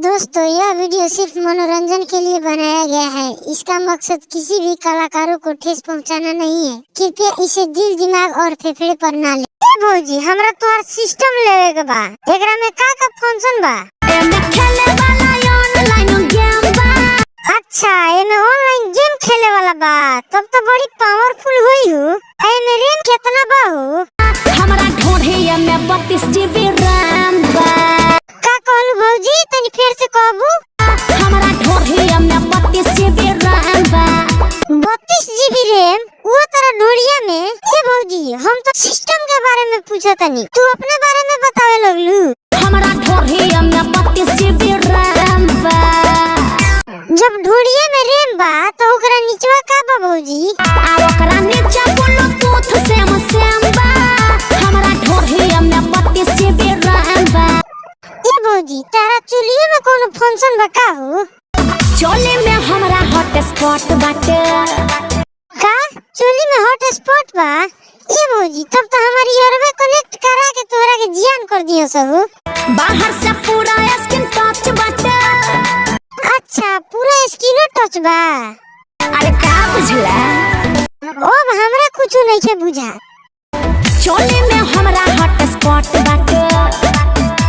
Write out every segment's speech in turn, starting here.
दोस्तों, यह वीडियो सिर्फ मनोरंजन के लिए बनाया गया है। इसका मकसद किसी भी कलाकारों को ठेस पहुंचाना नहीं है। कृपया इसे दिल, दिमाग और फेफड़े पर ना ले। भौजी, हमरा तोहर सिस्टम लेवे के बा। एकरा में का फंक्शन बा? एमे खेले वाला ऑनलाइन गेम बा। अच्छा, एमे ऑनलाइन गेम खेले वाला बा। तब तो बड़ी पावरफुल होई हो। एमे रैम कितना बा हो? हमरा ढोढ़िया में 32 GB रैम बा। का कहलू भौजी? तनी फिर से कहबू। हमरा ढोढ़िया में 32 GB रैम बा। 32 GB रैम? वो तेरा ढोढ़िया में? ए भौजी, हम तो सिस्टम के बारे में पूछा तनी, तू अपने बारे में बतावे लगलू। हमरा ढोढ़िया में 32 GB रैम बा। जब ढोढ़िया में रैम बा तो ओकरा नीचवा का बा भौजी? आ ओकरा नीचे ब्लूटूथ सेम बा। हमरा ढोढ़िया में 32 GB रैम बा। ए भौजी, तारा चुलिए में कोनो फंक्शन बा का हो? चोली में हमरा हॉटस्पॉट बाटे। का चोली में हॉटस्पॉट बा? ए भौजी, तब तो हमारी यारवे कनेक्ट करा के तोरा के जियान कर दियो सब। बाहर से पूरा स्क्रीन टच बाटे। अच्छा, पूरा स्क्रीन टच बा। अरे का बुझला? अब हमरा कुछ नहीं के बुझा। चोली में हमरा हॉटस्पॉट बाटे।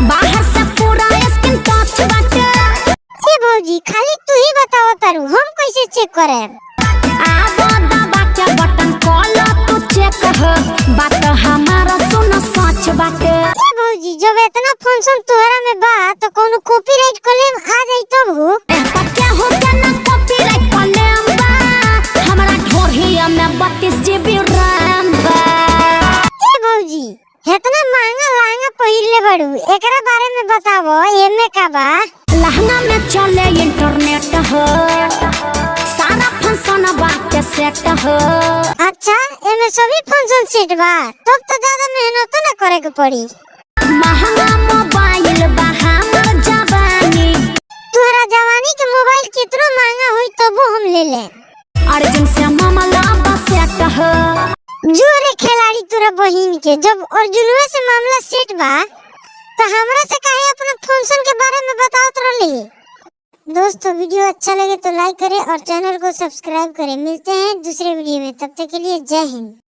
बाहर से पूरा स्क्रीन टच बाटे। ए भौजी, खाली तू ही बताओ तारू, हम कैसे चेक करें? आबो दबा के बटन कॉल तू चेक हो। बात हमारा सुन सच बाटे। ए भौजी, जब इतना फंक्शन तोहरा में बा तो कोनो कॉपीराइट क्लेम आ जाई तब हो? क्या हो क्या ना कॉपीराइट क्लेम बा। हमरा ढोढ़िया में 32 GB रैम बा। ए भौजी, इतना महंगा लहंगा पहिरले बड़ू, एकरा बारे में बतावो। एमे का बा? लहंगा में चले इंटरनेट हो। सारा फंक्शन बाटे सेट हो। अच्छा, एमे सभी फंक्शन सेट बा। तब तो ज्यादा मेहनत ना करे के पड़ी। महंगा मोबाइल बा हमर जवानी। तोहरा जवानी के मोबाइल कितना महंगा होई तबो हम ले ले। अर्जुन से मामला बा सेट हो। जो रे खिलाड़ी तोरा बहिन के, जब अर्जुनवा से मामला सेट बा तो हमरा से काहे अपना फंक्शन के बारे में बतावत रहली? दोस्तों, वीडियो अच्छा लगे तो लाइक करें और चैनल को सब्सक्राइब करें। मिलते हैं दूसरे वीडियो में, तब तक के लिए जय हिंद।